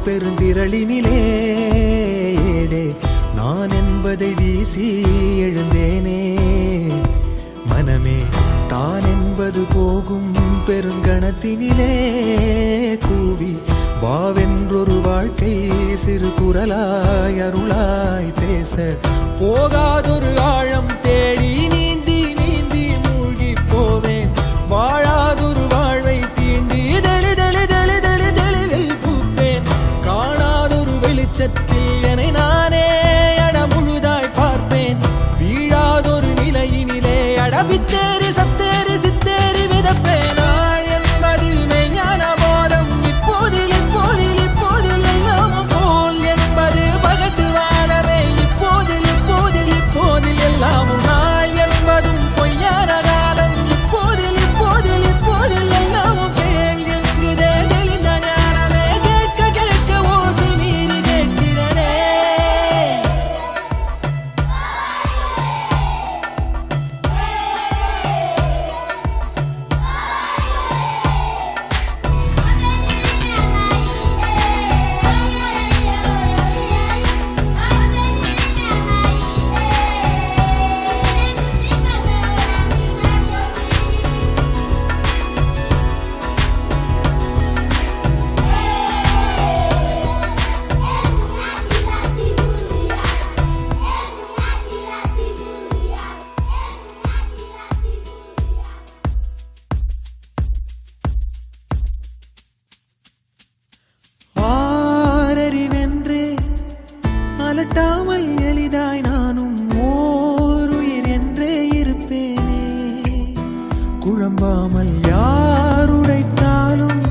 பெருந்திரளினிலே நான் என்பதை வீசி எழுந்தேனே. மனமே தான் என்பது போகும் பெருங்கணத்தினிலே கூவி வாவென்றொரு வாழ்க்கை சிறு குரலாய் அருளாய் பேச போகாதொரு ஆழம் தேடி நீந்தி நீந்தி மூழ்கி போவேன். வாழாதொரு வாழ்வை தீண்டி தெளிவில் பூப்பேன். காணாதொரு வெளிச்சத்தில் என்னை நானே முழுதாய் பார்ப்பேன். வீழாதொரு நிலையினிலே வித்தேறி சத்தேறி சித்தேறி விதப்பேன். நாள் என்பது மெய்ஞான போதம். இப்போதில் இப்போதில் இப்போதில் எல்லாமும் போல் என்பது பகட்டு வாழவே. இப்போதில் இப்போதில் இப்போதில் எல்லாமும் நாள் என்பதும் பொய்யான காலம். இப்போதில் இப்போதில் இப்போதில் எல்லாமும் கேள் என்குதே தெளிந்த ஞானமே. கேட்க கேட்க ஓசை மீறி கேட்கிறனே. ஆரறிவென்றே அலட்டாமல் எளிதாய் நானும் ஓருயிர் என்றே இருப்பேனே. குழம்பாமல் யாருடைத்தாலும்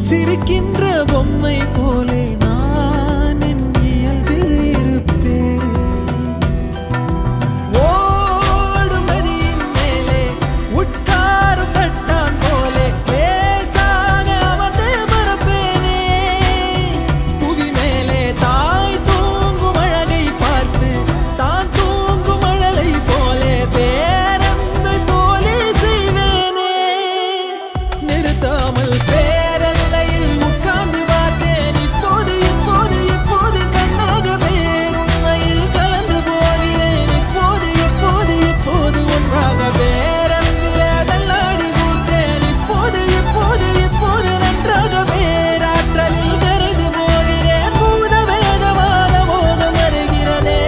சிரிக்கின்ற பொம்மை போலே நான் என் இயல்பில் இருப்பேன். ஓடும் நதியின் மேலே உட்காரும் கட்டான் போலே லேசாக அமர்ந்து மறப்பேனே. புவி மேலே தாய் தூங்கும் அழகை பார்த்து தான் தூங்கும் அழலை போலே பேரன்பை போலே செய்வேனே. நிறுத்தாமல் பேரல்லையில் உட்கார்ந்து பார்த்தேன். இப்போது இப்போது இப்போது கண்ணாக பேருண்மையில் கலந்து போகிறேன். இப்போது இப்போது இப்போது ஒன்றாக பேரன்பில தள்ளாடி பூத்தேன். இப்போது இப்போது இப்போது நன்றாக பேராற்றலில் கரைந்து போகிறேன். பூத வேதவாத மோகம் வருகிறதே.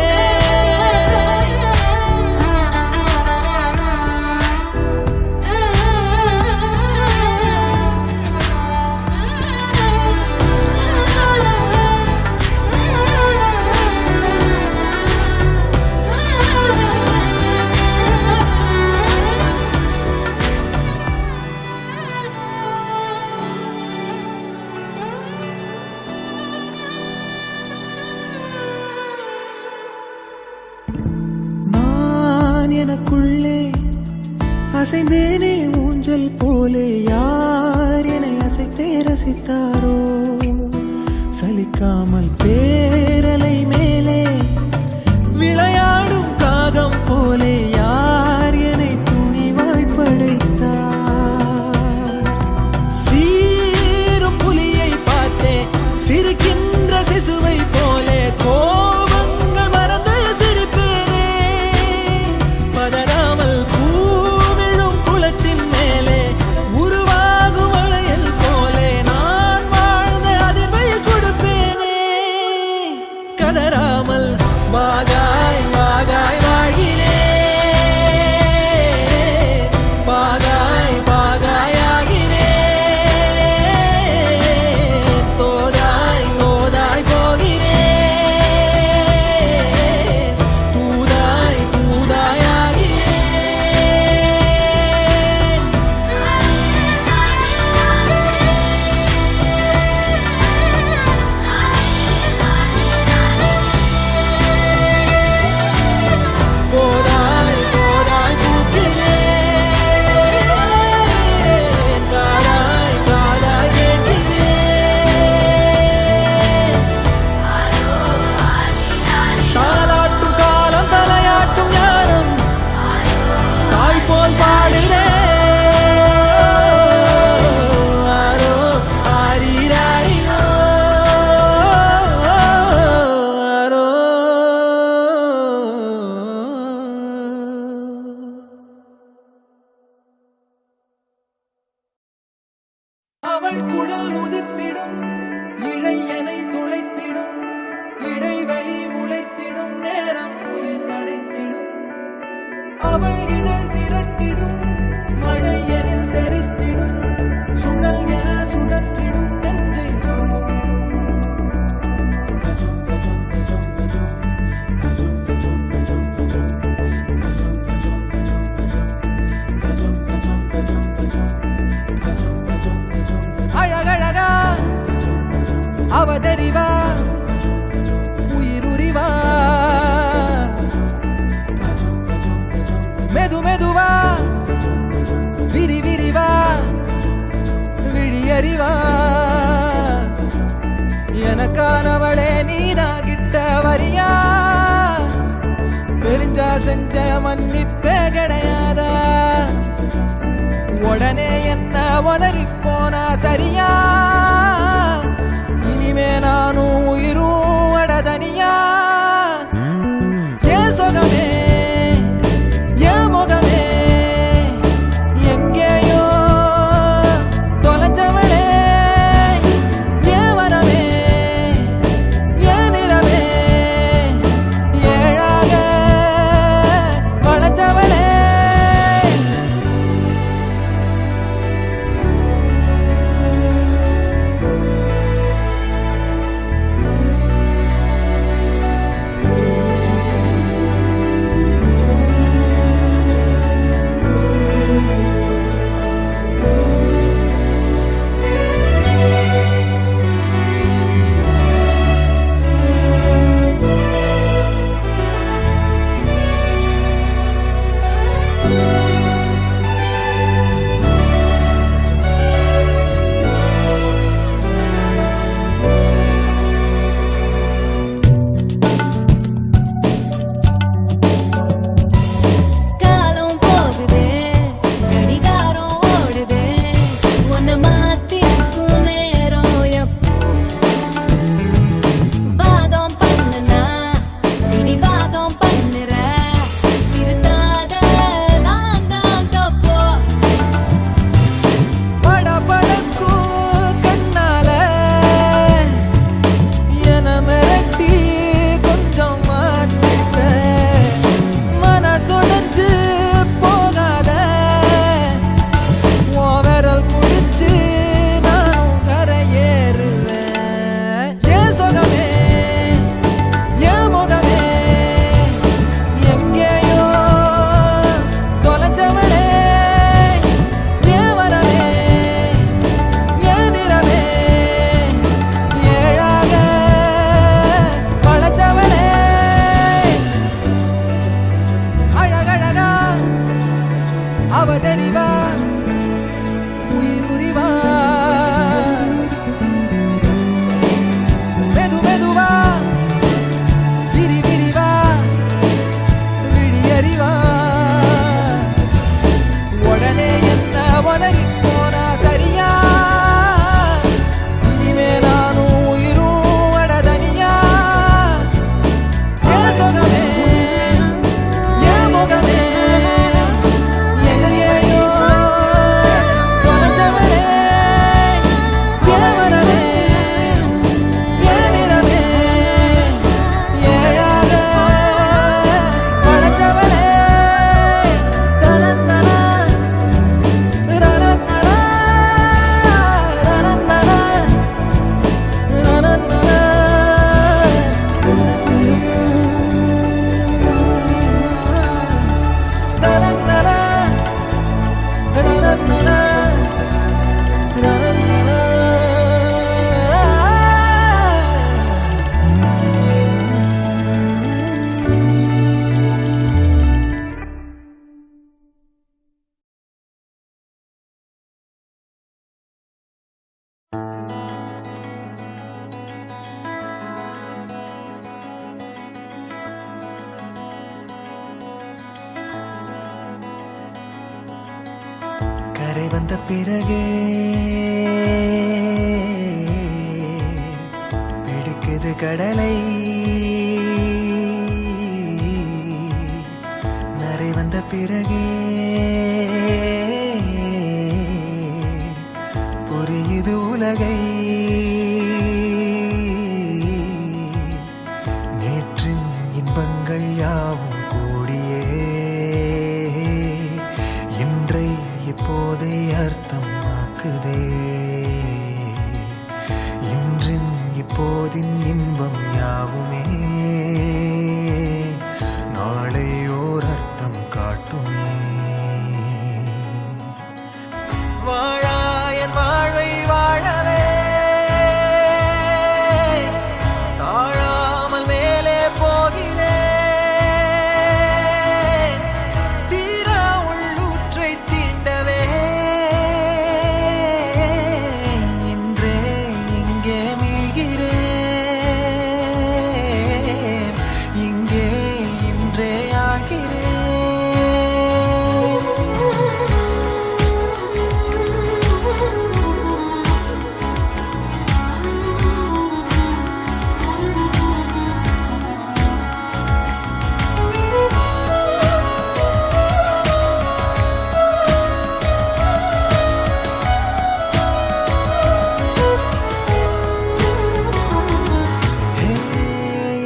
நான் எனக்குள்ளே அசைந்தேனே ஊஞ்சல் போலே. யார் என்னை அசைத்தே ரசித்தாரோ. சலிக்காமல் பேரலை மேலே விளையாடும் காகம் போலே யார் என்னை துணிவாய் படைத்தார். சீரும் புலியை பார்த்தே சிரிக்கின்ற சிசுவை போலே கோபங்கள் மறந்து சிரிப்பேனே. பதறாமல் பூவிழும் குளத்தின் மேலே உருவாகும் வளையல் போலே நான் வாழ்ந்த அதிர்வை கொடுப்பேனே. கதறாமல் வாகாய் வாகாய் வாழ்கிறேன். பாகாய் பாகாய் ஆகிறேன். தோதாய் மழை எனை துளைத்திடும், இடைவெளி முளைத்திடும், நேரம் உயிர் நடைத்திடும். அவள் இதழ் திரட்டிடும், மழை எனில் தெரித்திடும், சுடல் என சுழற்றிடும், நெஞ்சை சொல்லிடும். அழகழகா அவதறிவா உயிருரிவா, மெது மெதுவா விரி விரிவா விழியறிவா. எனக்கானவளே நீதாகிட்ட வரியா, தெரிஞ்சா செஞ்ச மன்னிப்பே கிடையாதா? உடனே என்ன உதறி போனா சரியா? இனிமே நானும் உயிரும் அடதனியா. ஏன் சுகமே ஏன் முகமே எங்கேயோ தொலைஞ்சவளே, ஏன் வரவே ஏன் நிறவே ஏழாக வளைஞ்சவளே. அவதறிவா உயிருரிவா, மெது மெதுவா விரி விரிவா விழியறிவா. உடனே என்ன உதறி போனா சரியா? இனிமே நானும் உயிரும் அடதனியா. ஏன் சுகமே ஏன் முகமே கரை வந்த பிறகே பிடிக்குது கடலை, நரை வந்த பிறகே புரியுது உலகை. இப்போதின் இன்பம் யாவுமே நாளை ஓர் அர்த்தம் காட்டுமே. வாழாயன் வாழ்வை வாழவே தாழாமல் மேலே போகிறேன். தீரா உள்ளூற்றை தீண்டவே இன்றே இங்கே மீழ்கிறேன். இங்கே இன்றே ஆகிறேன்.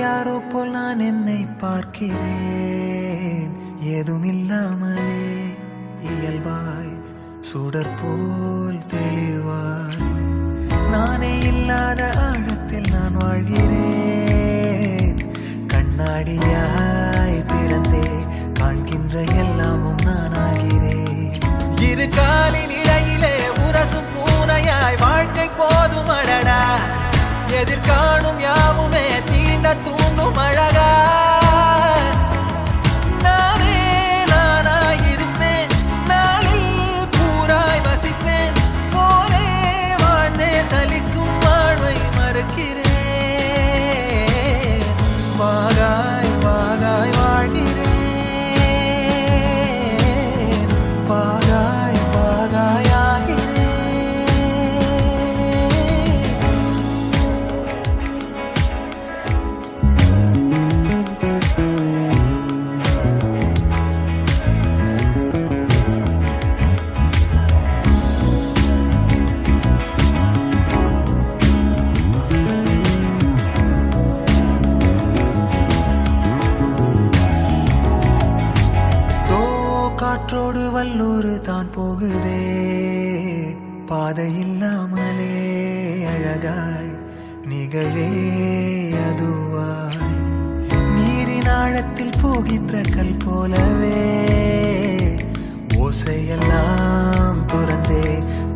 யாரோ போல் நான் என்னை பார்க்கிறேன். ஏதுமில்லாமலே இயல்பாய் சுடர் போல் தெளிவாய் நானே இல்லாத ஆழத்தில் நான் வாழ்கிறேன். கண்ணாடியாய் பிறந்தே காண்கின்ற எல்லாமும் நான் ஆகிறேன். இரு காலின் இடையிலே உரசும் பூனையாய் வாழ்க்கை போதும் அடடா. எதிர்காணும் யாவுமே தீண்ட தூண்டும் அழகா. நானே நானாயிருப்பேன். நாளில் பூராய் வசிப்பேன். போலே வாழ்ந்தே சலிக்கும் வாழ்வை மறுக்கிறேன். வாகாய் வாகாய் வாழ்கிறேன். வாகாய் வாகாய் ஆகிறேன். காற்றோடு வல்லூர் தான் போகுதே. பாதை இல்லாமலே அழகாய் நிகழே அதுவாய் நீரின் ஆழத்தில் போகின்ற கல் போலவே ஓசையெல்லாம் துறந்தே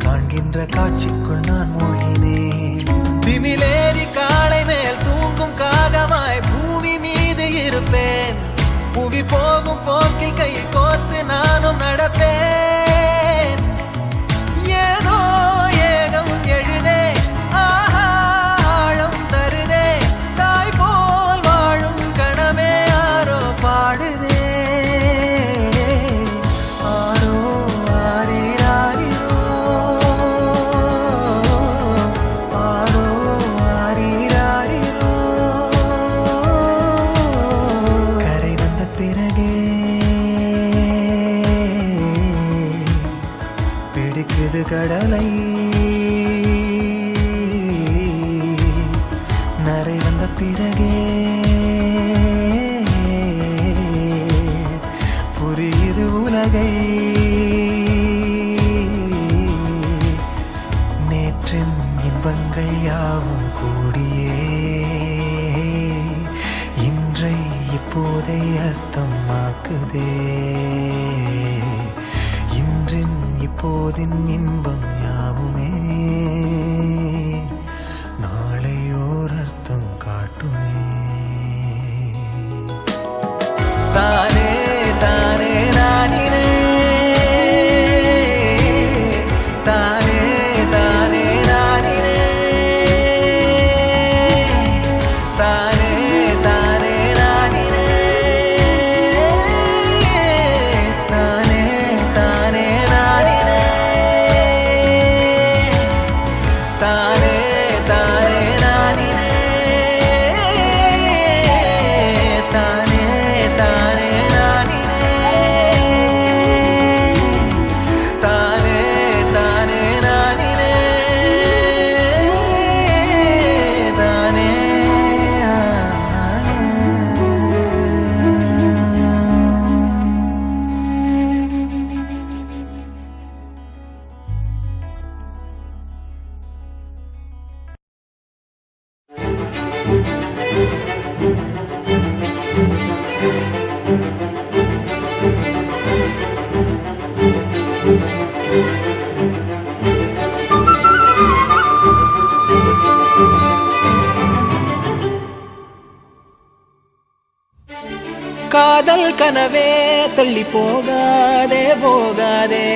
காண்கின்ற காட்சிக்குள் நான் மூழ்கினேன். திமிலேறி காலை மேல் தூங்கும் காகமாய் பூமி மீது இருப்பேன். புவி போகும் போக்கில் கை கோர்த்து நானும் நடப்பேன். ஏதோ ஏகம் எழுதே ஆஹா ஆழம் தருதே. தாய் போல் வாழும் கணமே ஆரோ பாடுதே. ஆரோ ஆரீராரிரோ ஆரோ ஆரீராரிரோ. கரை வந்த பிறகே பிடிக்குது கடலை. நரை வந்த பிறகே புரியுது உலகை. நேற்றின் இன்பங்கள் யாவும் கூடியே இன்றை இப்போதை அர்த்தமாக்குதே. இன்றின் இப்போதின் இன்பம் யாவுமே நாளை ஓர் அர்த்தம் காட்டுமே. தானே தானே நானினே தானே தானே நானினே தானே தானே நானினே தானே தானே நானினே தானே தானே நானினே தானே தானே காதல் கனவே தள்ளி போகாதே போகாதே,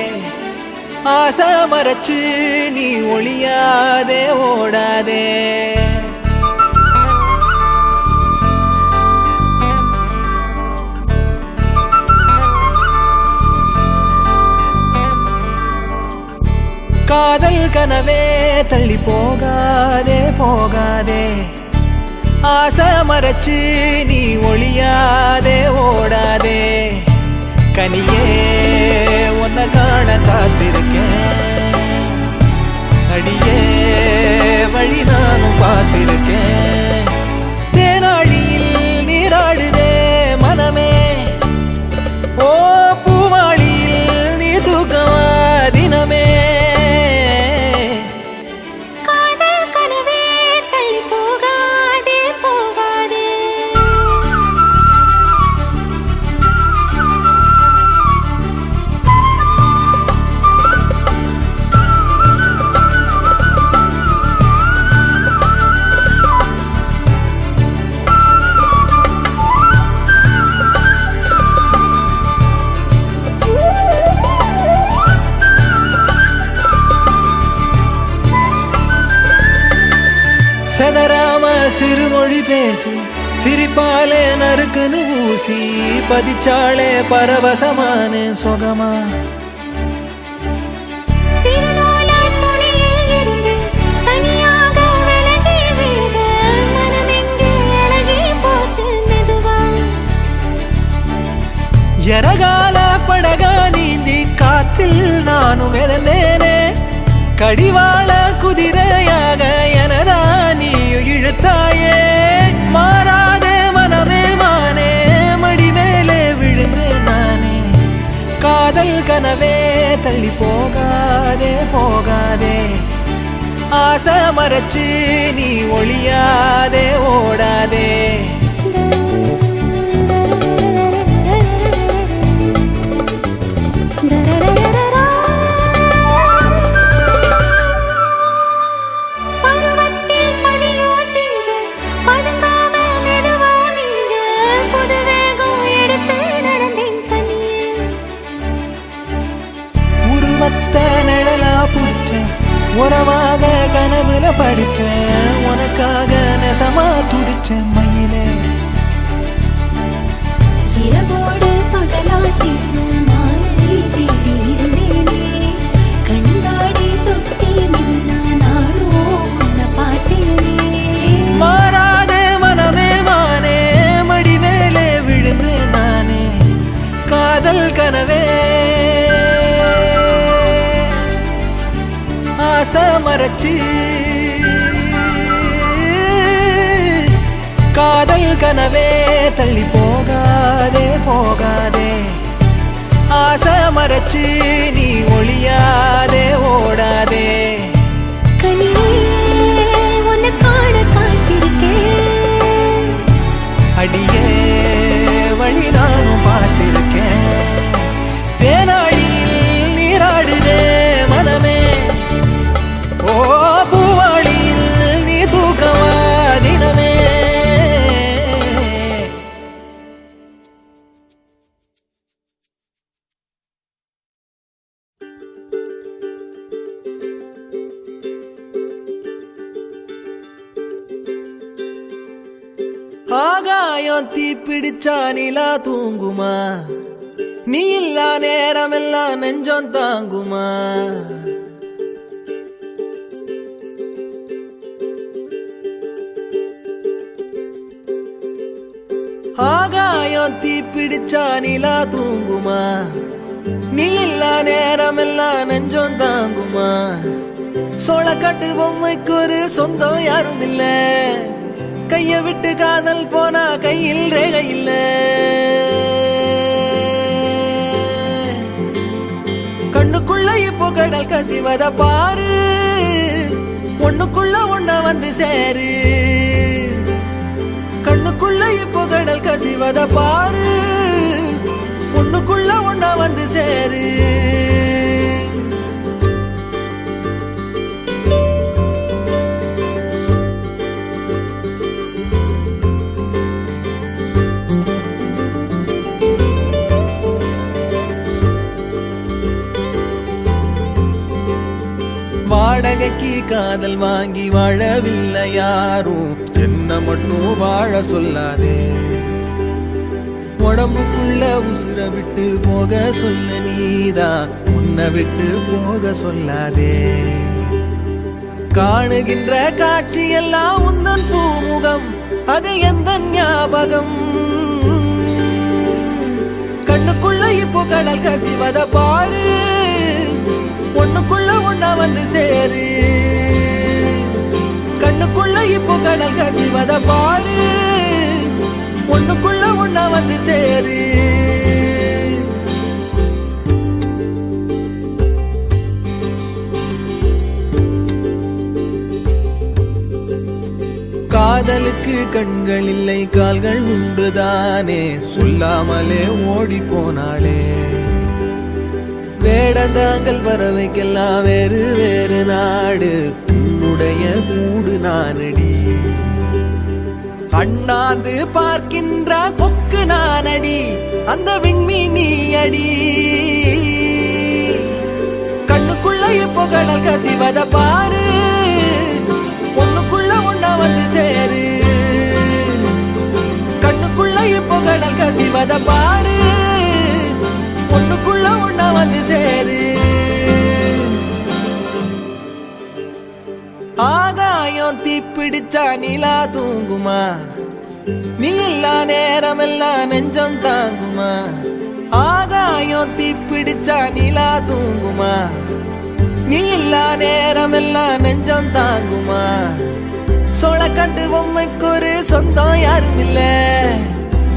ஆசை மறைச்சு நீ ஒளியாதே ஓடாதே. காதல் கனவே தள்ளி போகாதே போகாதே, ஆசை மறைச்சு நீ ஒளியாதே ஓடாதே. கனியே உன்னை காண காத்திருக்கேன், அடியே வழி நானும் பார்த்திருக்கேன். தேனாழியில் நீராடுதே மனமே, ஓ பூவாளியில் நீ தூக்கமா தினமே. சதராம சிறுமொழி பேசி சிரிப்பாலே நறுக்குன்னு ஊசி பதிச்சாலே பரவசமான சொகமா. எரகால படகா நீந்தி காத்தில் நானும் மிதந்தேனே, கடிவாள குதிரையாக எனதா நீயும் இழுத்தாயே. மாறாதே மனமே மானே, மடி மேலே விழுந்து நானே. காதல் கனவே தள்ளி போகாதே போகாதே, ஆசை மறைச்சு நீ ஒளியாதே ஓடாதே. உறவாக கனவுல படிச்சேன், உனக்காக நெசமா துடிச்சேன் மயிலே. இரவோடு பகலா சேரும் மாலை தேடி இருந்தேனே, கண்டாடி தொட்டி நின்னா நானோ உன்னை பார்த்தேனே. மாறாதே மனமே மானே, மடி மேலே விழுந்து நானே. காதல் கனவே ஆசை மறைச்சு, காதல் கனவே தள்ளி போகாதே போகாதே, ஆசை மறைச்சு நீ ஒளியாதே ஓடாதே. கனியே உன்னை காண காத்திருக்கேன், அடியே வழி நானும் பார்த்திருக்கேன். தேனாழியில் நீராடுதே மனமே, ஓ பூவாளியில் நீ தூக்கமா தினமே. ஆகாயம் தீப்பிடிச்சா நிலா தூங்குமா, நீ இல்லா நேரமெல்லாம் நெஞ்சம் தாங்குமா. ஆகாயம் தீப்பிடிச்சா நிலா தூங்குமா, நீ இல்லா நேரமெல்லாம் நெஞ்சம் தாங்குமா. சோளக்காட்டு பொம்மைக்கு ஒரு சொந்தம் யாரும் இல்ல, கைய விட்டு காதல் போனா கையில் ரேகை இல்ல. கண்ணுக்குள்ள இப்போ கடல் கசிவத பாரு, ஒண்ணுக்குள்ள ஒண்ண வந்து சேரு. கசிவத பாரு, ஒண்ணுக்குள்ள ஒண்ணா வந்து சேரு. வாடகைக்கு காதல் வாங்கி வாழவில்லை யாரும், என்ன மட்டும் வாழ சொல்லாதே. உடம்புக்குள்ள உசுர விட்டு போக சொல்ல நீதான், உன்னை விட்டு போக சொல்லாதே. காணுகின்ற காட்சி எல்லாம் உந்தன் பூமுகம், அது எந்த ஞாபகம். கண்ணுக்குள்ள இப்போ கடல் கசிவத பாரு, ஒண்ணுக்குள்ள ஒண்ணா வந்து சேரு. கண்ணுக்குள்ள இப்போ கடல் கசிவத பாரு, ஒண்ணுக்குள்ள ஒண்ணா வந்து சேரு. காதலுக்கு கண்கள் இல்லை கால்கள் உண்டுதானே, சொல்லாமலே ஓடி போனாளே. வேடந்தாங்கள் பறவைக்கெல்லாம் வேறு வேறு நாடு, உன்னுடைய கூடு நானடி. அண்ணாந்து பார்க்கின்ற கொக்கு நானடி, அந்த விண்மீனி அடி. கண்ணுக்குள்ள இப்போ கடல் கசிவத பாரு, ஒண்ணுக்குள்ள ஒண்ணா வந்து சேரு. கண்ணுக்குள்ள இப்போ கடல் கசிவத பாரு, ஒண்ணுக்குள்ள ஒண்ணா வந்து சேரு. ஆகாயம் தீப்பிடிச்சா நிலா தூங்குமா, நீ இல்லா நேரம் எல்லாம் நெஞ்சம் தாங்குமா. ஆகாயம் தீப்பிடிச்சா நிலா தூங்குமா, நீ இல்லா நேரம் எல்லாம் நெஞ்சம் தாங்குமா. சோழ கண்டு பொம்மைக்கு ஒரு சொந்தம் யாரும் இல்ல,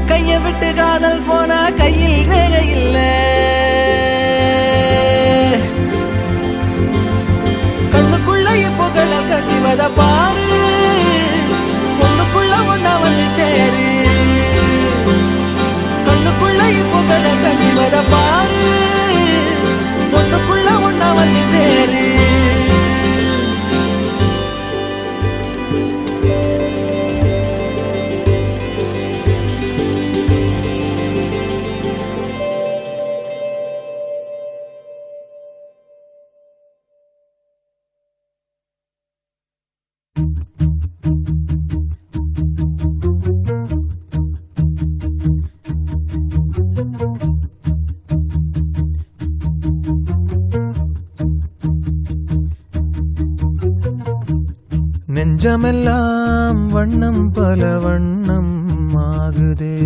கைய விட்டு காதல் போனா கையில் ரேகை இல்ல. கண்ணுக்குள்ள இப்போ கடல் கசிவத பாரு, ஒண்ணுக்குள்ள ஒண்ணா வந்து சேரு. கண்ணுக்குள்ள இப்போ கடல் கசிவத பாரு, ஒண்ணுக்குள்ள ஒண்ணா வந்து சேரு. நெஞ்சமெல்லாம் வண்ணம் பல வண்ணம் ஆகுதே,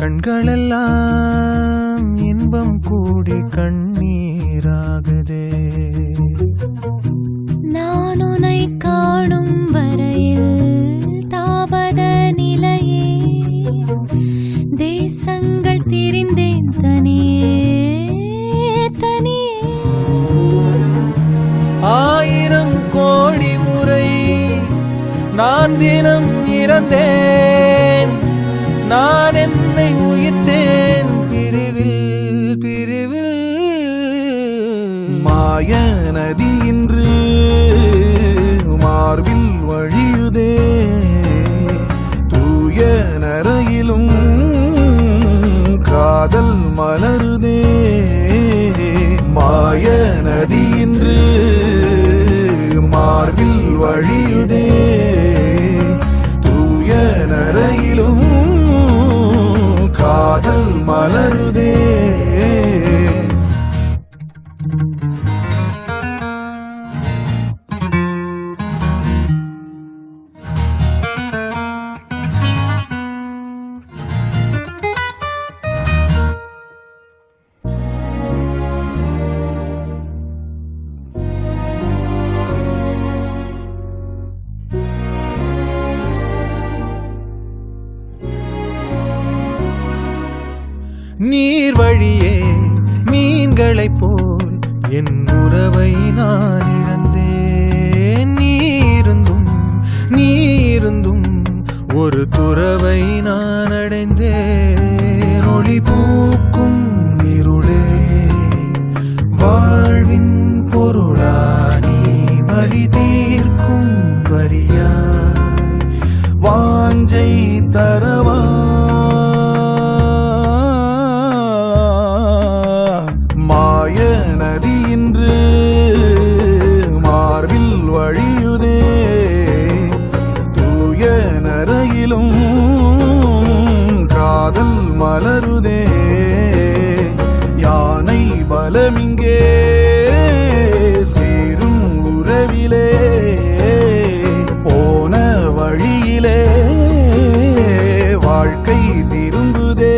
கண்களெல்லாம் இன்பம் கூடி கண்ணீராகுதே. நான் உன்னை காணும் வரையில் தாபத நிலையே, தேசங்கள் திரிந்தேன் தனியே தனியே. 1000 கோடி முறை நான் தினம் இறந்தேன், நான் என்னை உயிர்த்தேன் பிரிவில் பிரிவில். மாய நதி இன்று மார்பில் வழியுதே, தூய நரையிலும் காதல் மலருதே. மாய நதி இன்று மார்பில் வழியுதே, தூய நரையிலும் காதல் மலருதே. நீர் வழியே மீன்களைப் போல் என் உறவை நான் இழந்தேன். நீருந்தும் ஒரு துறவை நான் அடைந்தேன் ஒளி பூக்கும் இருளே வாழ்வின் பொருளானி வலி தீர்க்கும் வரியாய் வாஞ்சை தரவா மாய நதி இன்று மார்பில் வழியுதே தூய நரையிலும் காதல் மலருதே யானை பலமிங்கே சேரும் உறவிலே போன வழியிலே வாழ்க்கை திரும்புதே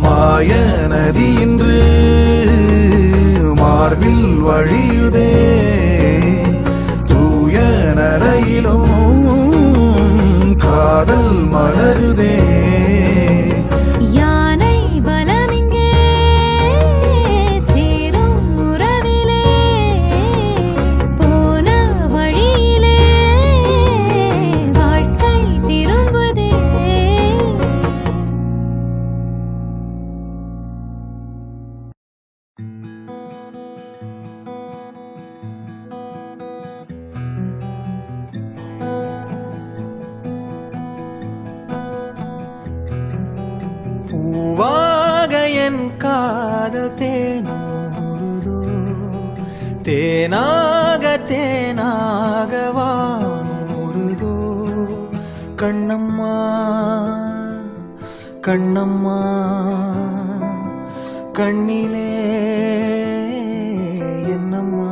மாய நதி இன்று மார்பில் வழியுதே தூய நரையிலும் காதல் மலருதே யானை பலமிங்கே சேரும் உறவிலே போன வழியிலே வாழ்க்கை திரும்புதே பூவாக என் காதல் தேனூறுதோ தேனாக தேனாக வானூறுதோ கண்ணம்மா கண்ணம்மா கண்ணிலே என்னம்மா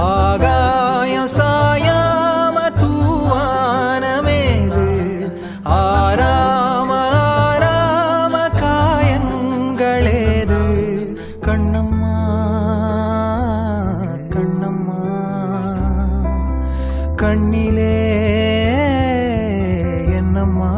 ஆகாயம் சாயாம தூவானமேது ஆராம ஆராம காயங்களேது கண்ணம்மா கண்ணம்மா கண்ணிலே என்னம்மா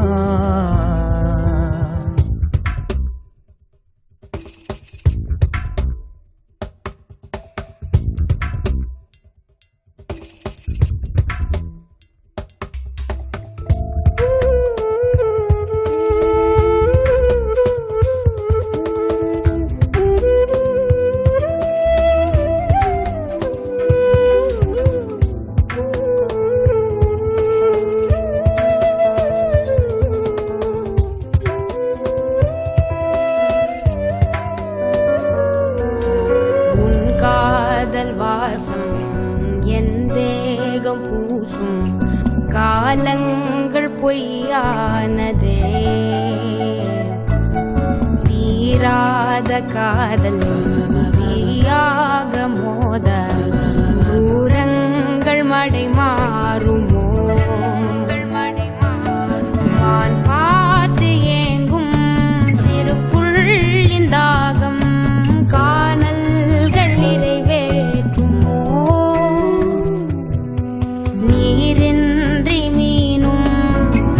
காதல் வாசம் என் தேகம் பூசும் காலங்கள் பொய்யானதே தீராத காதல் தீயாக மோத தூரங்கள் மடை மாறுமோ நான் பார்த்து ஏங்கும் சிறு புள்ளின் தாகம் காணல்கள் நிறைவேற்றுமோ நீரின்றி மீனும்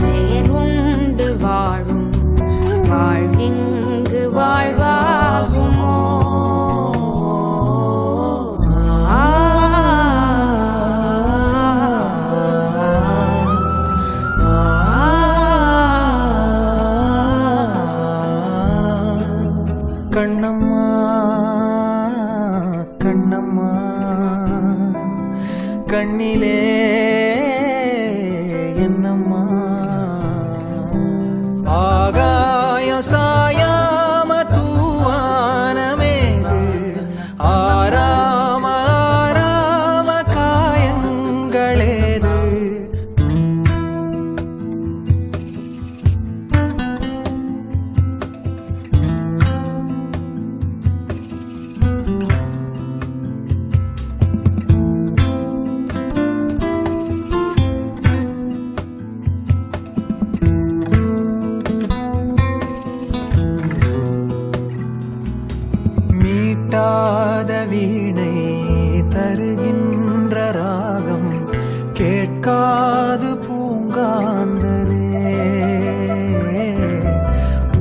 சேருண்டு வாழும் வாழ்விங்கு வாழ்வாகுமோ கண்ணம்மா கண்ணம்மா கண்ணிலே ஏது மீட்டாத வீணை தருகின்ற ராகம் கேட்காது பூங்காந்தலே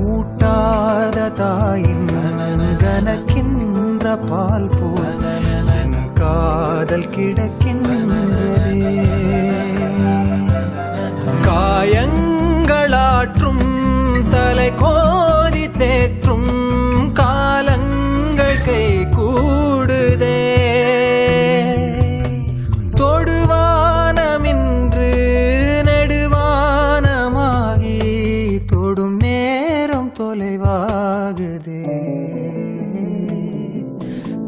ஊட்டாத தாயின் கனக்கின்ற பால் போல் என் காதல் கிடக்கின்றதே காயங்களாற்றும் தலை கோதி தேற்றும் காலங்கள் கை கூடுதே தொடுவானமின்று நெடுவானமாகி தொடும் நேரம் தொலைவாகுதே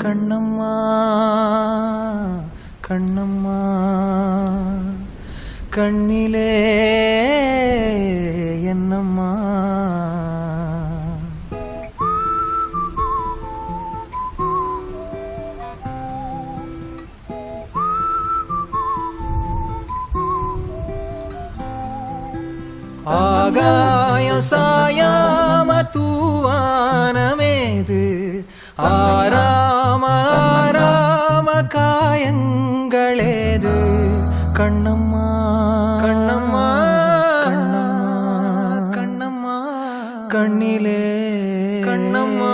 கண்ணம்மா கண்ணம்மா கண்ணிலே என்னம்மா ஆகாயம் சாயாம தூவானமேது ஆராம ஆராம காயங்களேது கண்ணம்மா கண்ணம்மா கண்ணம்மா கண்ணம்மா கண்ணிலே கண்ணம்மா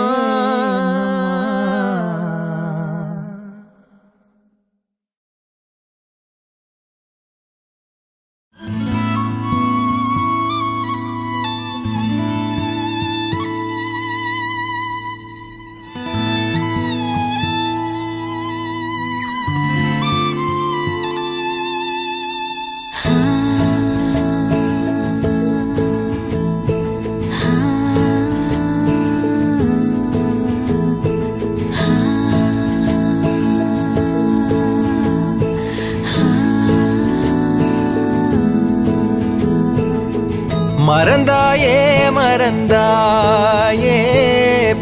மறந்தாயே மறந்தாயே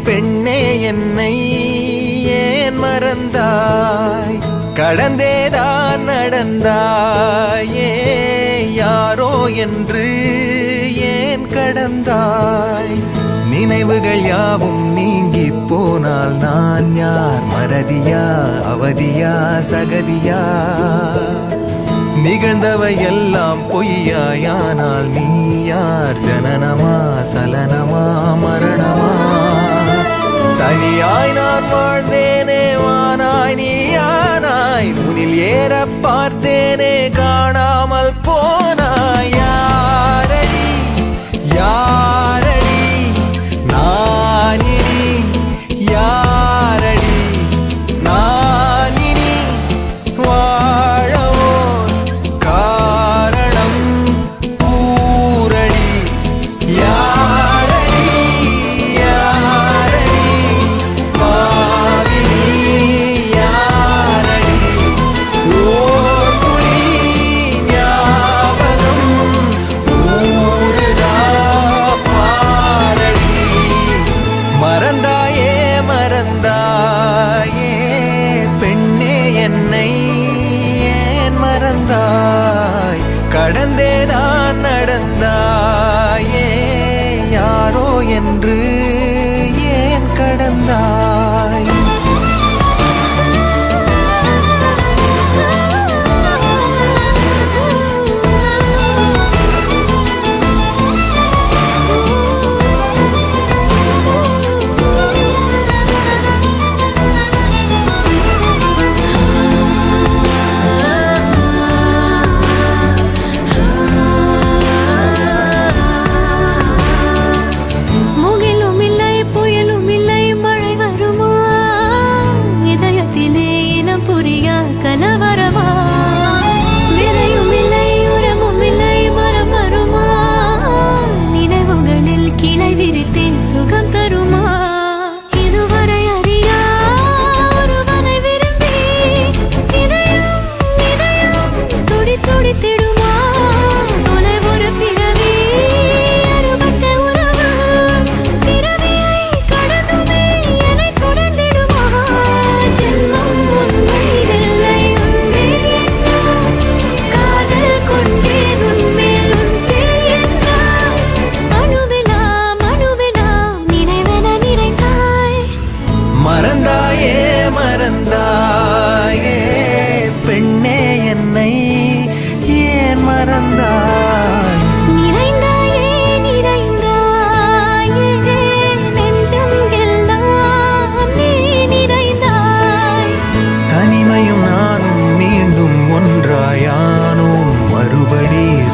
பெண்ணே என்னை ஏன் மறந்தாய் கடந்தேதான் நடந்தாயே யாரோ என்று ஏன் கடந்தாய் நினைவுகள் யாவும் நீங்கி போனால் நான் யார் மறதியா அவதியா சகதியா நிகழ்ந்தவை எல்லாம் பொய்யாயானால் நீ யார் ஜனனமா சலனமா மரணமா தனியாய் நான் வாழ்ந்தேனே வானாய் நீயானாய் உனில் ஏற பார்த்தேனே காணாமல் போனாய் யாரடி யாரடி நானினி யாரடி நானினி வாழவோ காரணம் கூரடி யாரடி யாரடி பாவினி யாரடி ஓர் துளி ஞாபகம் ஊறுதா பாரடி மறந்தாயே மறந்தாயே பெண்ணே என்னை ஏன் மறந்தாய் கடந்தேதான் நடந்தாயே யாரோ என்று ஏன் கடந்தாய்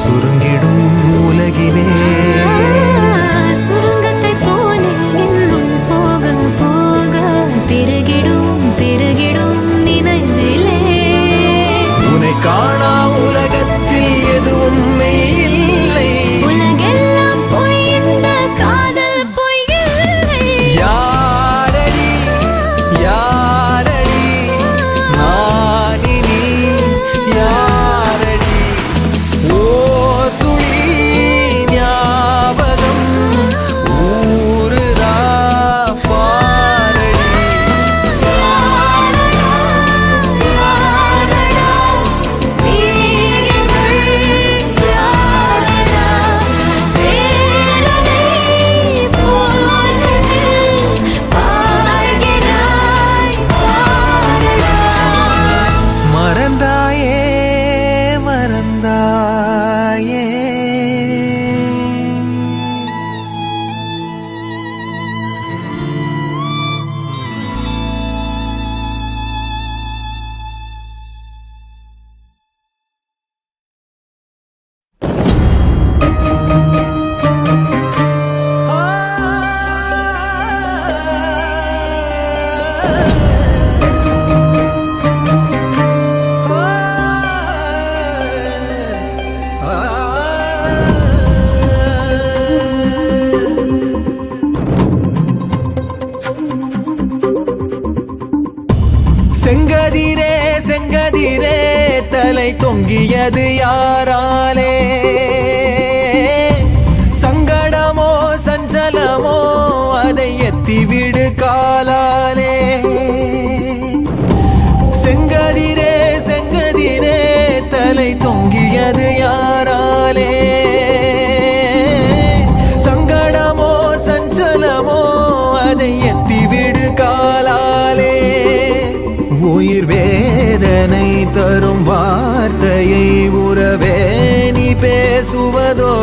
சுருங்கிடும் உலகிலே சுரங்கத்தை போல இன்னும் போக போக பெருகிடும் பெருகிடும் நினைவிலே உன்னை காணா உலகத்தில் எதுவும் மெய்யில்லை உலகெல்லாம் பொய் இந்த காதல் பொய் இல்லை யாரடி யாரடி நானினி யாரடி ஓ துளி ஞாபகம் ஊருதா பாரடி மறந்தாயே மறந்தாயே செங்கதிரே செங்கதிரே தலை தொங்கியது யாராலே சங்கடமோ சஞ்சலமோ அதை எத்திவிடு காலாலே செங்கதிரே செங்கதிரே தலை தொங்கியது யாராலே சங்கடமோ சஞ்சலமோ அதை எத்திவிடு காலாலே உயிர் வேதனை தரும் வார்த்தையை உறவே நீ பேசுவதோ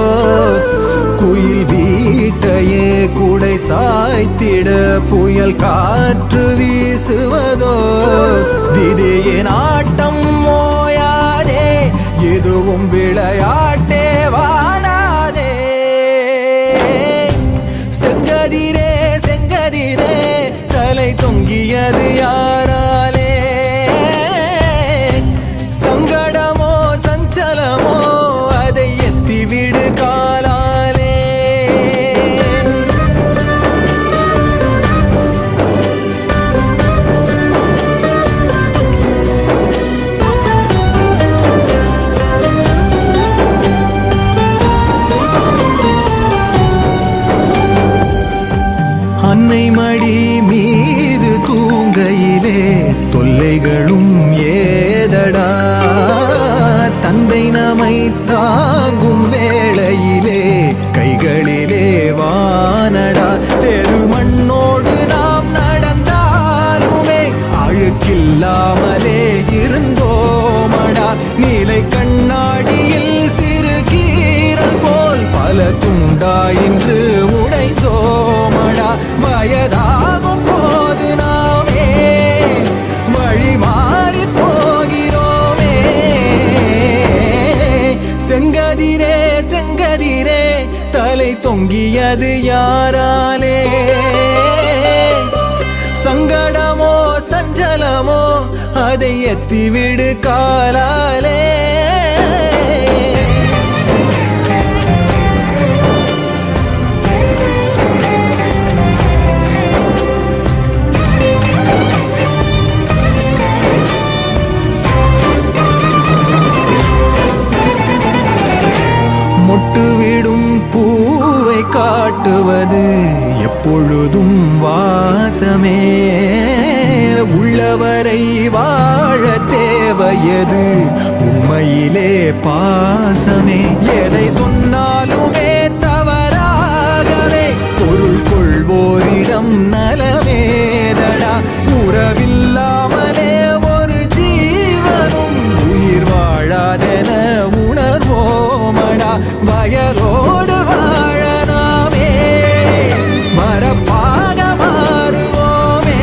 குயில் வீட்டையே குடை சாய்த்திட புயல் காற்று வீசுவதோ விதியின் ஆட்டம் மோயாதே எதுவும் விளையாட்டே வாடாதே செங்கதிரே செங்கதிரே தலை தொங்கியது யாராலே சங்கடமோ சஞ்சலமோ அதை எத்திவிடு காலாலே அன்னை மடி மீது தூங்கையிலே தொல்லைகளும் ஏதடா தந்தை நம்மை தாங்கும் வேளையிலே கைகளிலே வானடா தெரு மண்ணோடு நாம் நடந்தாலுமே அழுக்கில்லாமலே இருந்தோமடா நீலை கண்ணாடியில் சிறு கீரல் போல் பல துண்டா இன்று உடைந்தோமடா வயதாகும் போது நாமே வழி மாறி போகிறோமே செங்கதிரே செங்கதிரே தலை தொங்கியது யாராலே சங்கடமோ சஞ்சலமோ அதை எத்திவிடு காலாலே மொட்டுவிடும் பூவை காட்டுவது எப்பொழுதும் வாசமே உள்ளவரை வாழ தேவையது உண்மையிலே பாசமே எதை சொன்னாலுமே தவறாகவே பொருள் கொள்வோரிடம் நலமேதடா உறவில்லாமலே ஒரு ஜீவனும் உயிர் வாழாதென உணர்வோமடா வயலோடு வாழ நாமே மரப்பாக மாறுவோமே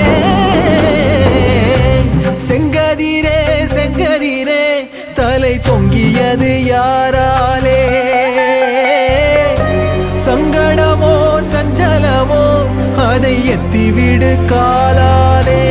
செங்கதிரே செங்கதிரே தலை தொங்கிய ஆனது யாராலே? சங்கடமோ சஞ்சலமோ அதை எத்திவிடு காலாலே.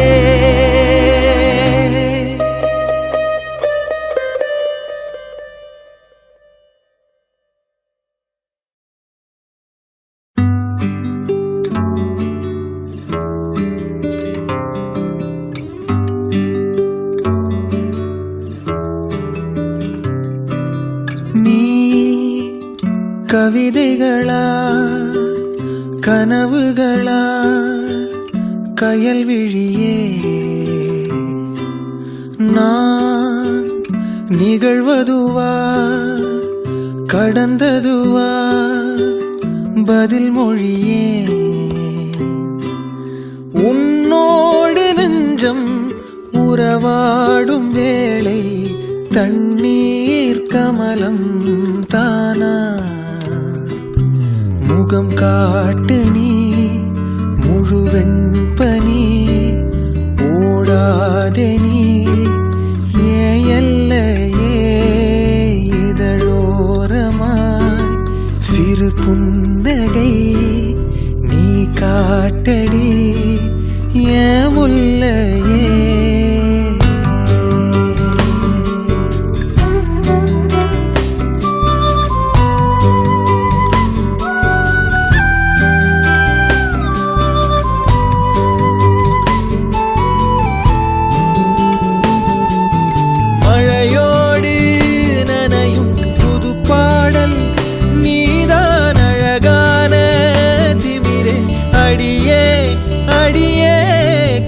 நீ கவிதைகளா கனவுகளா கயல்விழியே, நான் நிகழ்வதுவா கடந்ததுவா பதில் மொழியே. உன்னோடு நெஞ்சம் உறவாடும் வேளை தண்ணீர் கமலம் தானா? முகம் காட்டு நீ முழுவெண்பனி ஓடாதே நீ ஏயல்லையே இதழோரமாய் சிறு புன்னகை நீ காட்டடி ஏமுல்லையே.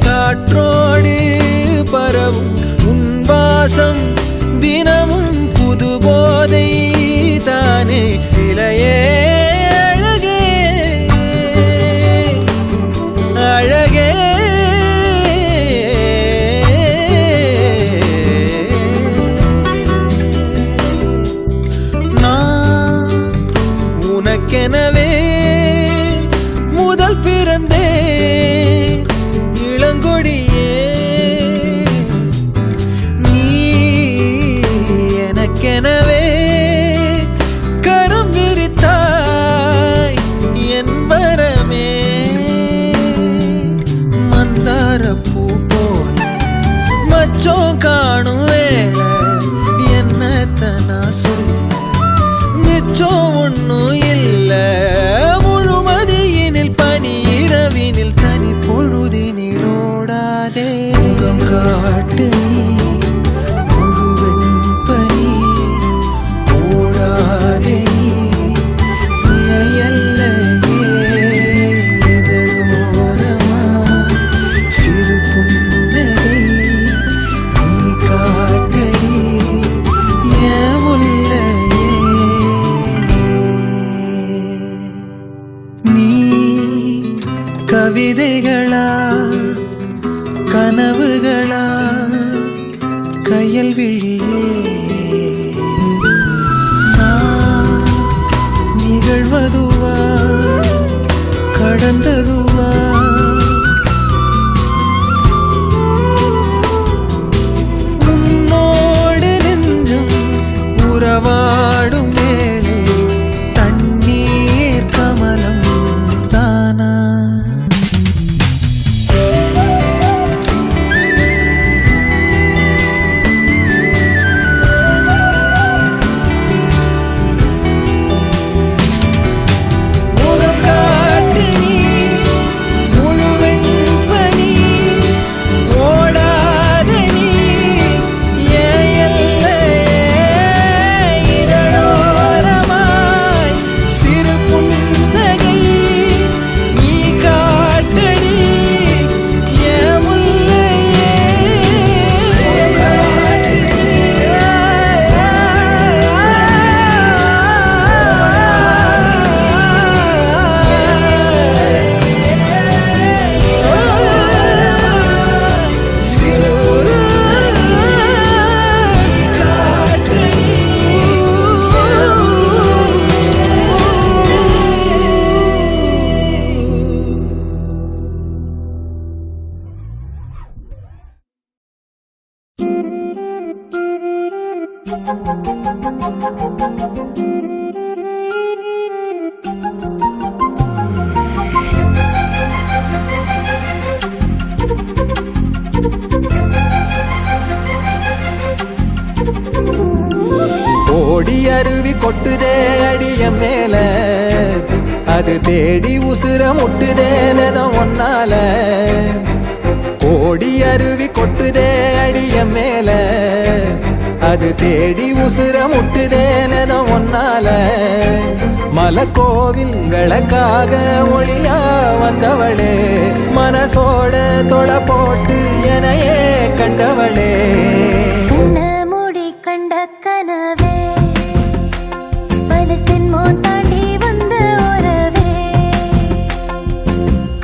காற்றோடு பரவும் உன்வாசம் தினமும் புது போதை தானே. சிலையே அழகே அழகே நான் உனக்கெனவே முதல் பிறந்தே இளங்கொடியே. நீ எனக்கெனவே கரம் விரித்தாய் என் வரமே. மந்தார பூ போல மச்சம் காணும் வேளை என்னத்தனா சொல்ல மிச்சம் ஒன்னும் இல்ல. முழுமதியினில் பனி இரவினில் தனி பொழுதினில் ஓடாதே. முகம் காட்டு நீ முழுவெண்பனி ஓடாதே நீ எல்லையே இதழோரமா சிறு புன்னகை நீ காட்டடி ஏமுல்லையே. நீ கவிதைகளா கனவுகளா கயல்விழியே, நான் நிகழ்வதுவா கடந்ததுவா உன்னோடு நெஞ்சம் உறவாடும் வேளை தண்ணீர் கமலம் தானா? முகம் காட்டு நீ முழுவெண்பனி ஓடாதே நீ ஏன் எல்லையே ஓடி அருவி கொட்டுதே அடிய மேல அது தேடி உசுர முட்டுதே நெதம் ஒன்னால ஓடி அருவி கொட்டுதே அடிய மேல அது தேடி உசுர முட்டுதே நெதம் ஒன்னால மலக்கோவில் விளக்காக ஒளியா வந்தவளே மனசோட தொலை போட்டு எனையே கண்டவளே கண்ண மூடி கண்ட கனவே பல சென்மோ தாண்டி வந்த உறவே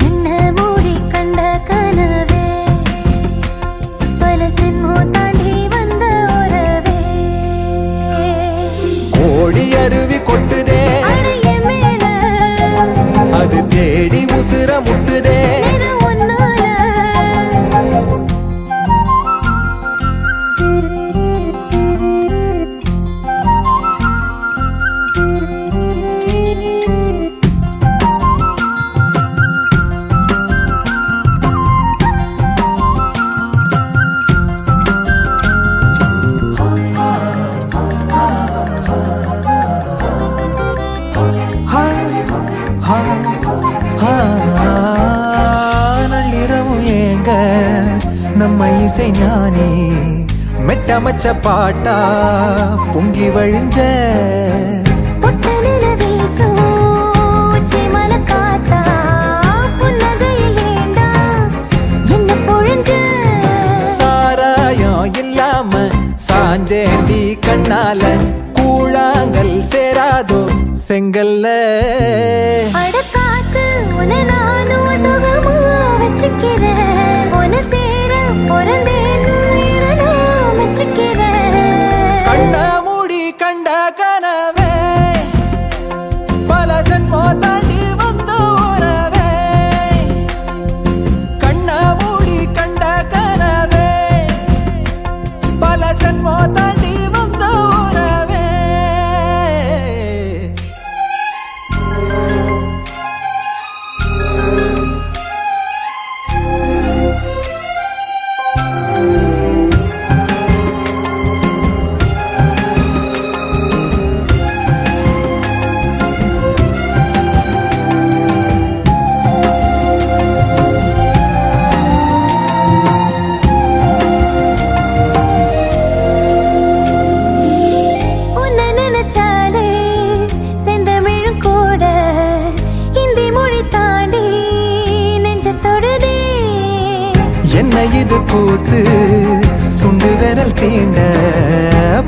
கண்ண மூடி கண்ட கனவே பல சென்மோ தாண்டி வந்த உறவே கோடி அருவி கொட்டுதே அடைய மேல அது தேடி உசுர முட்டுதே இது உன்னால நள்ளிரவும் ஏங்க நம்ம இசை ஞானி மெட்டமச்ச பாட்டா பொங்கி வழிஞ்ச பொட்டலில வீசும் உச்சிமல காத்தா புன்னகையில் ஏண்டா என்ன பொழிஞ்ச சாராயம் இல்லாம சாஞ்சேண்டி கண்ணால கூழாங்கல் சேராதோ செங்கல்ல அடக்காத்து உன நானும் சுகமா வச்சுக்கிறேன் உன சேர பிறந்தேன்னு இதை நான் வச்சுக்கிறேன் கண்ண மூடி கண்ட கனவே பல சென்மோ தாண்டி வந்த உறவே கண்ண மூடி கண்ட கனவே பல சென்மோ தாண்டி வந்த உறவே உன்னை நினைச்சாலே செந்தமிழும் கூட இந்தி மொழி தாண்டி நெஞ்ச தொடுதே என்ன இது கூத்து சுண்டு விரல் தீண்ட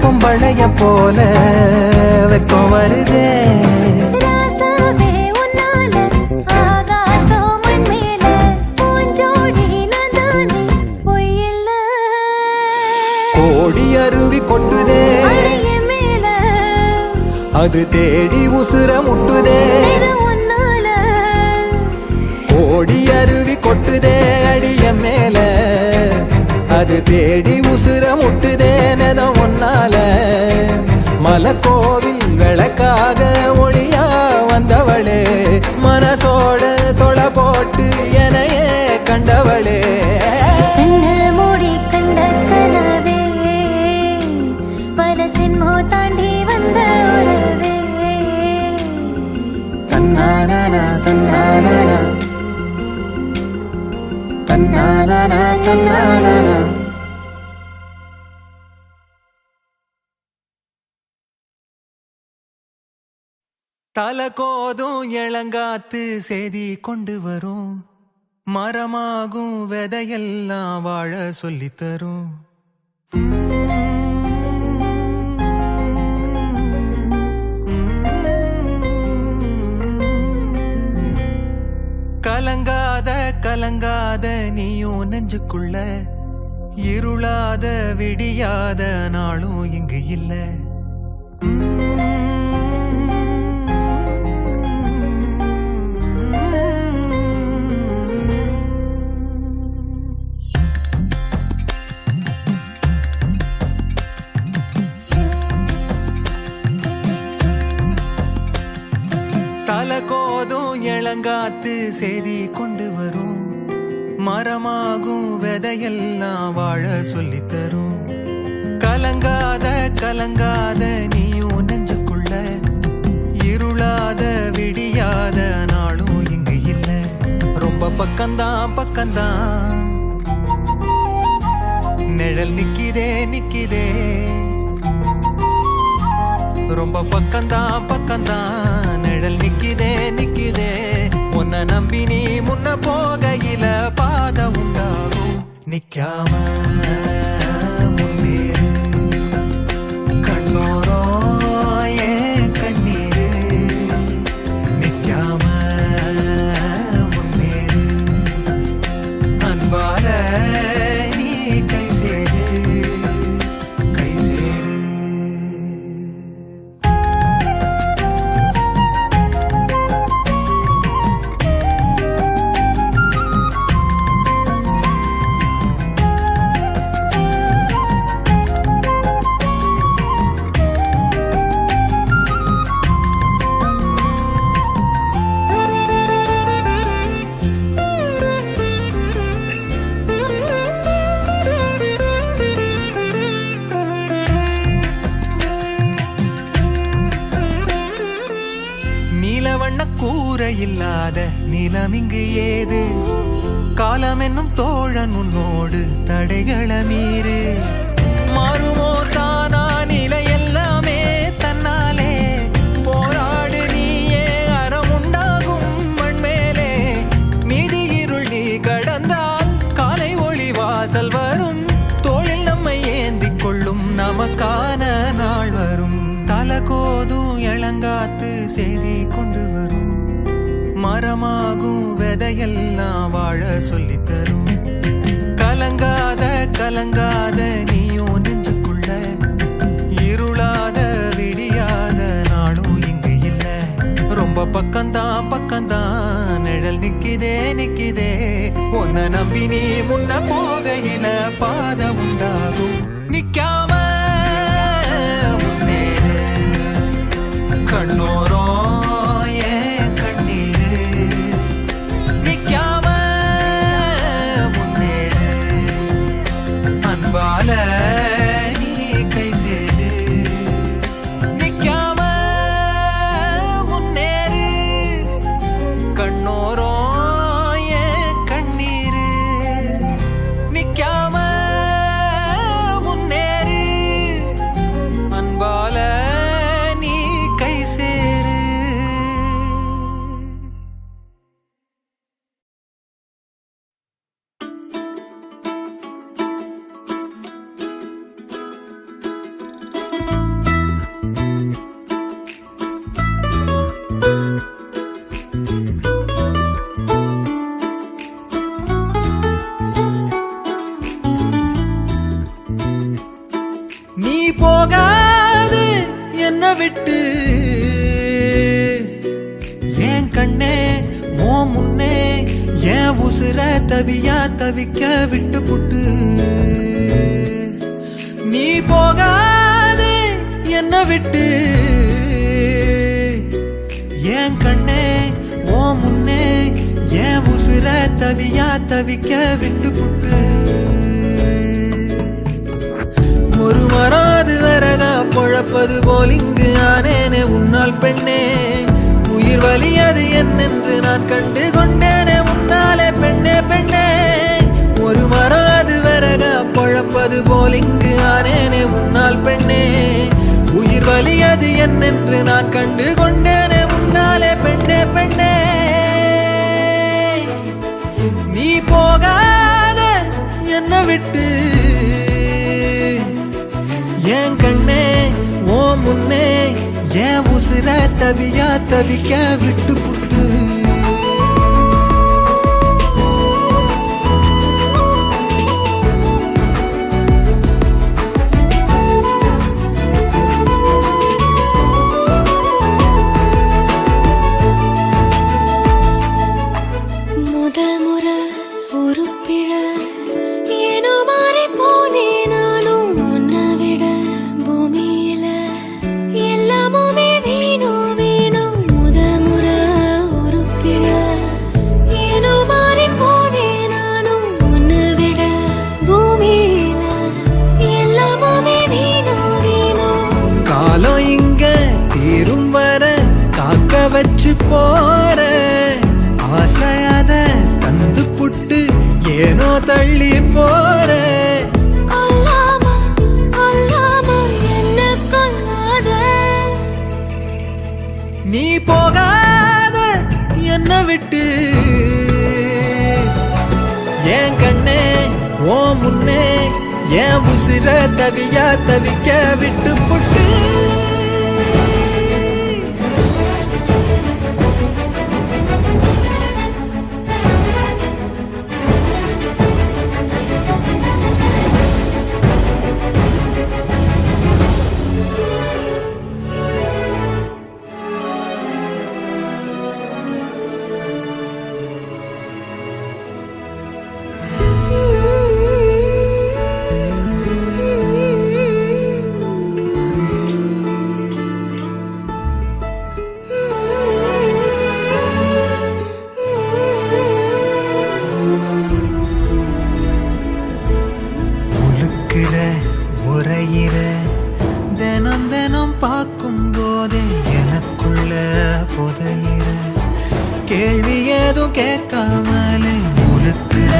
பொம்பளைய போல வெக்கம் வருதே ராசாவே உன்னால ஆகாசம் மண் மேல பூஞ்சோடி நான் தானே பொய்யில்ல கோடி அருவி கொட்டுதே அடைய மேல அது தேடி உசுர முட்டுதே இது உன்னால கோடி அருவி கொட்டுதே அடிய மேல அது தேடி உசுர முட்டுதே நெதம் ஒன்னால மலக்கோவில் விளக்காக ஒளியா வந்தவளே மனசோட தொலை போட்டு எனையே கண்டவளே கண்ண மூடி கண்ட கனவே பல சென்மோ தாண்டி வந்த உறவே தன்னானா தன்னானா தன்னானா தன்னானா தலை கோதும் இளங்காத்து செய்தி கொண்டு வரும் மரமாகும் விதையெல்லாம் வாழ சொல்லித் தரும் கலங்காத கலங்காத நீயும் நெஞ்சுக்குள்ள இருளாத விடியாத நாளும் இங்கு இல்ல கலங்காத்து செய்தி கொண்டு வரும், மரமாகும் விதையெல்லாம் வாழ சொல்லித் தரும். கலங்காத கலங்காத நீயும் நெஞ்சுக்குள்ள, இருளாத விடியாத நாளும் இங்கு இல்ல. ரொம்ப பக்கம்தான் பக்கம்தான் நிழல் நிக்கிதே நிக்கிதே. ரொம்ப பக்கம்தான் பக்கம்தான் நிழல் நிக்கிதே நிக்கிதே. உன்னை நம்பி நீ முன்ன போகையில பாத உண்டாகும். நிக்காம முன்னேறு, கண்ணோரோ ஏன் கண்ணீரு. நிக்காம முன்னேறு, அன்பால நீ கை சேரு கை சேரு. நீலவண்ண கூரை இல்லாத நிலம் இங்கு ஏது, காலம் என்னும் தோழன் உன்னோடு தடைகளை மீறு. மாறுமோ தானா நிலை எல்லாமே தன்னாலே, போராடு நீயே அறம் உண்டாகும் மண்மேலே. மீதி இருள் நீ கடந்தால் காலை ஒளி வாசல் வரும், தோளில் நம்மை ஏந்திக் கொள்ளும் நமக்கான நாள் வரும். தலகோதும் இளங்காத்து செய்தி கொண்டு வரும், மரமாகும் விதையெல்லாம் வாழ சொல்லித் தரும். கலங்காத கலங்காத நீயும் நெஞ்சுக்குள்ள, இருளாத விடியாத நாளும் இங்கு இல்ல. ரொம்ப பக்கம்தான் பக்கம்தான் நிழல் நிக்கிதே நிக்கிதே. உன்னை நம்பி நீ முன்ன போகையில பாத உண்டாகும். நிக்காம கண்ணோரோ ஏன் கண்ணீரு. நிக்காம முன்னேறு, அன்பால நீ கை சேரு. நிக்காம முன்னேறு, கண்ணோரோ ஏன் கண்ணீரு. நிக்காம முன்னேறு, அன்பால கை சேரு. நீ போகாது என்ன விட்டு, ஏன் கண்ணே ஓ முன்னே ஏன் உசுர தவியா தவிக்க விட்டு புட்டு. நீ போகாது என்ன விட்டு, ஏன் கண்ணே ஓ முன்னே ஏன் உசுர தவியா தவிக்க விட்டு புட்டு. ஒரு மராது வரகா பொழப்பது போல் இங்கு ஆனேனே உன்னால் பெண்ணே. உயிர் வலியது என்னென்று நான் கண்டு கொண்டேனே உன்னாலே பெண்ணே பெண்ணே. ஒரு மராது வரகா பொழப்பது போல் இங்கு ஆனேனே உன்னால் பெண்ணே. உயிர் வலியது என்னென்று நான் கண்டு கொண்டேனே உன்னாலே பெண்ணே பெண்ணே. நீ போகாத என்ன விட்டு, ஏன் கண்ணே ஓ முன்னே ஏன் உசுர தவியா தவிக்க விட்டு புட்டு. முதல் முறை ஒரு பிழ ஏனோ மாறி போனே நானும் உன்னை விட. பூமியில எல்லாமுமே வீணோ வீணோ. முதல் முறை ஒரு போற ஆசையாத தந்து புட்டு ஏனோ தள்ளி போற கொல்லாம கொல்லாம என்ன கொல்லாத நீ போகாத என்ன விட்டு என் கண்ணே ஓ முன்னே என் உசிர தவியா தவிக்க விட்டு புட்டு உரையிற தினம் தினம் பார்க்கும் போதே எனக்குள்ள புதையிற கேள்வி ஏதும் கேட்காமலே உழுக்கிற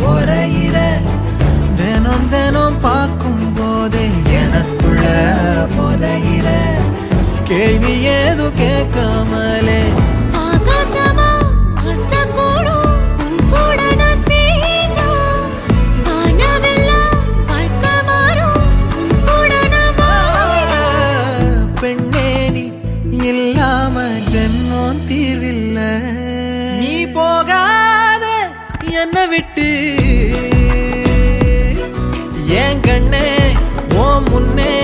உரையிற தினம் தினம் பார்க்கும் போதே எனக்குள்ள புதையிற கேள்வி ஏதும் கேட்காமலே ஆகாசமா அசக்கூடும் உன் கூட நான் சேர்ந்தா வானவெல்லாம் வாழ்க்கை மாறும் உன் கூட நான் வாழ பெண்ணே நீ இல்லாம ஜென்மம் தீர்வில்ல நீ போகாத என்ன விட்டு என் கண்ணே ஓ முன்னே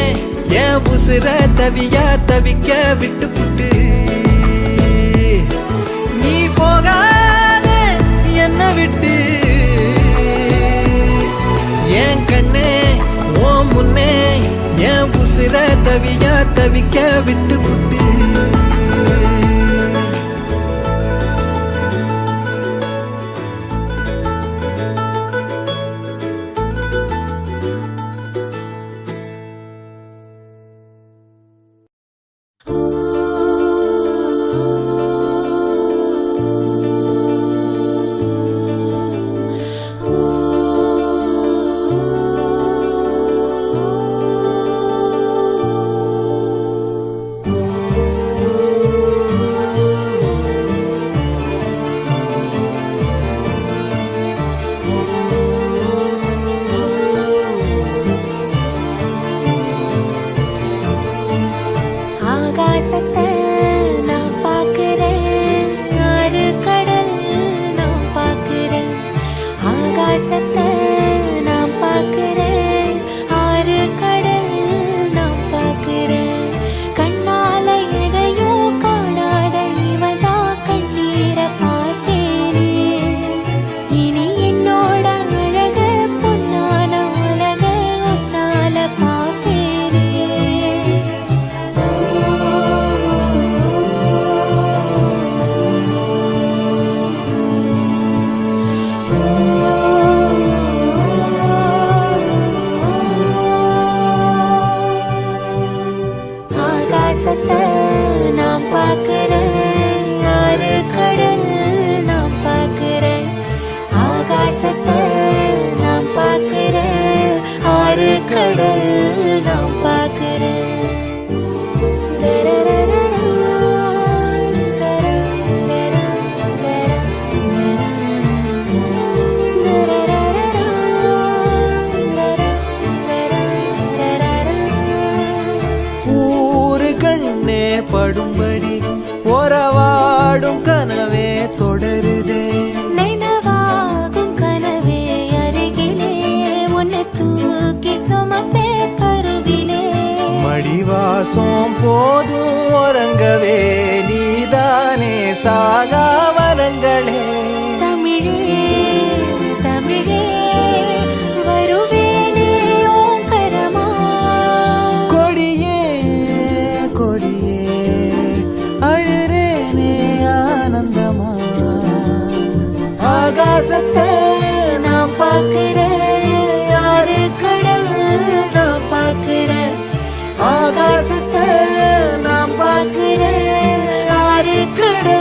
என் உசுர தவியா தவிக்க விட்டு புட்டு நீ போகாத என்ன விட்டு என் கண்ணே ஓ முன்னே என் உசுர தவியா தவிக்க விட்டு புட்டு ஆகாசத்தை நான் பார்க்கிறேன் ஆறு கடல் நான் பார்க்கிறேன் ஆகாசத்தை நான் பார்க்கிறேன் ஆறு கடல் நான் பார்க்கிறேன் கண்ணால எதையோ காணாத இவதா கண்ணீரை பார்த்தேனே இனி என்னோட அழக பொன்னான உலக உன்னால பார்ப்பேனே ஆகாசத்தை நான் பார்க்கிறேன் ஆறு கடல் நான் பார்க்கிறேன் ஆகாசத்தை நான் பார்க்கிறேன் ஆறு கடல் நான் பார்க்கிறேன் ஊரு கண்ணே படும்படி உறவாடும் கனவே தொடருதே நினைவாகும் கனவே அருகிலே உன்னை தூக்கி சுமப்பே கருவிலே மடிவாசம் போதும் உறங்கவே நீதானே சாகா வரங்களே தமிழே தமிழே வருவேனே ஓங்கரமா கொடியே கொடியே அழுறேனே ஆனந்தமா ஆகாசத்தை நான் பார்க்கிறேன் யாரு கடல் நான் பார்க்கிறேன் ஆகாசத்தை நான் பார்க்கிறேன் யாரு கடல்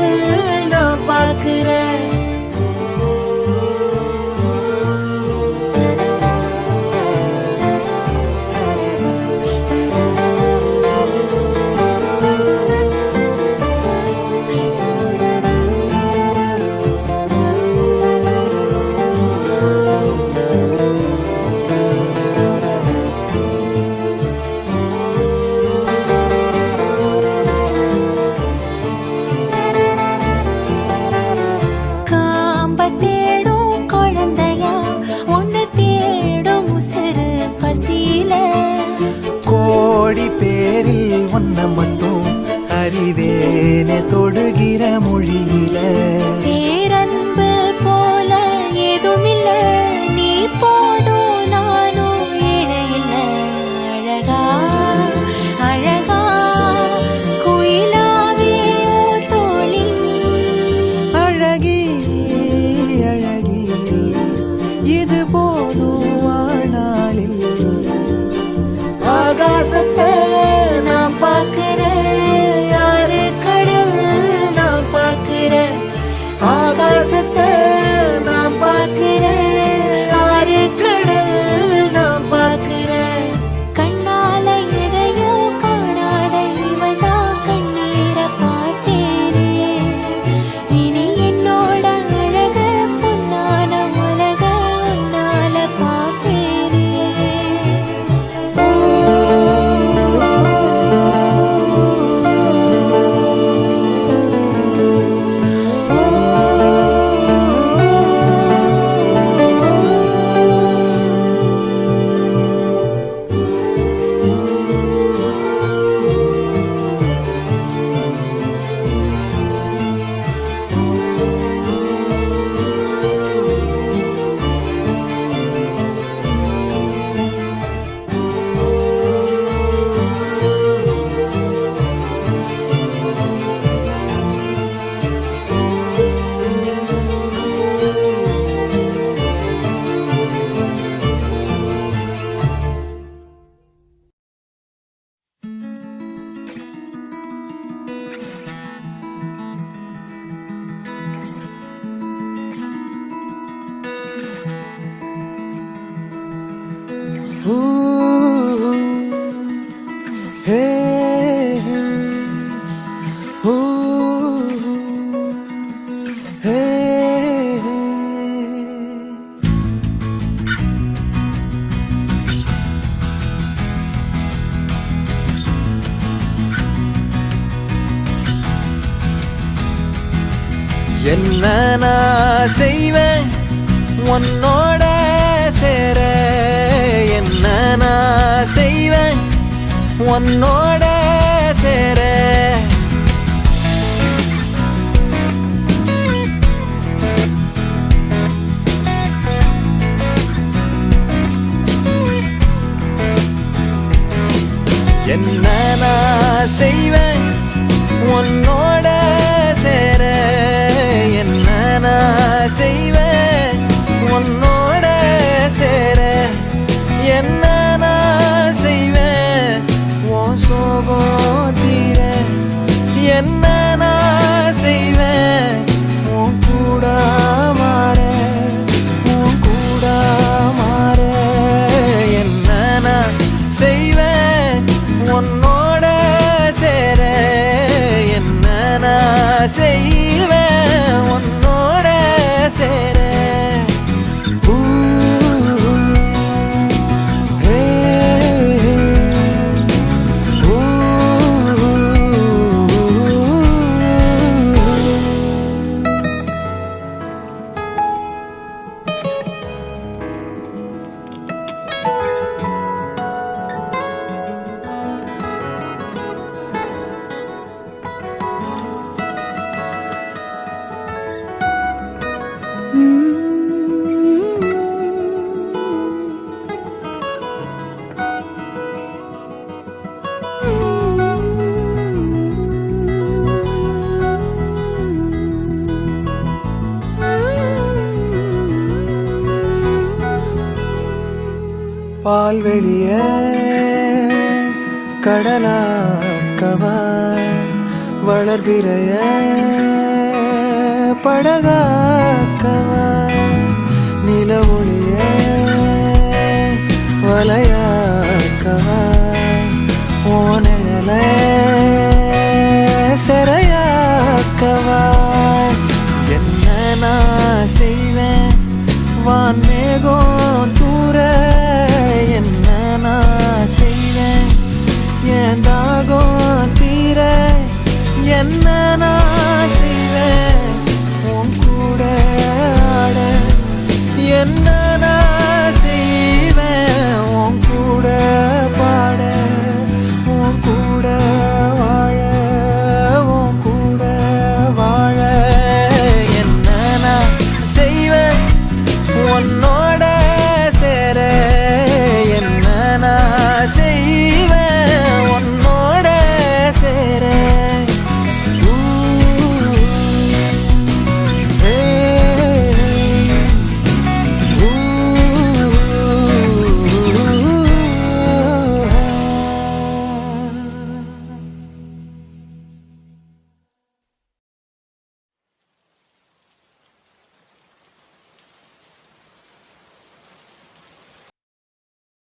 அறிவேனே தொடுகிற மொழியில. பேரன்பு போல ஏதுமில்ல, நீ போதும் நானும் இழையில்ல. அழகா அழகா குயிலாவே தோழி. அழகி அழகி இது போதும் வாழ்நாளில். ஆகாசத்தை நான் பார்க்கிறேன், யாரு கடல் நான் பார்க்கிறேன். ஆகாசத்தை நான் பார்க்கிறேன், யாரு கடல் நான் பார்க்கிறேன். கண்ணால எதையோ காணாத இவனா கண்ணீரை பார்த்தேனே. இனி என்னோட அழக பொன்னான உலக உன்னால பார்ப்பேனே. Ooh, hey, ooh, hey. என்ன நான் செய்வேன் உன்னோட சேர. என்ன நான் செய்வேன் உன்னோட சேர. என்ன நான் செய்வேன் உன்னோட சேர. என்ன நான் செய்வேன் உன்னோட சேர. என்ன நான் செய்வேன் உன் சோகம் தீர. என்ன நான் செய்வேன் உன் கூட மாற. உன் கூட மாற. என்ன நான் செய்வேன் உன்னோட சேர. என்ன நான் செய்வேன் உன்னோட சேர. பால்வெளிய கடலாக்கவா வளர்பிறைய படகாக்கவா. நில ஒளிய வலையாக்கவா. ஓனையல செறையாக்கவா. என்ன நான் செய்வேன் வான்மேகம்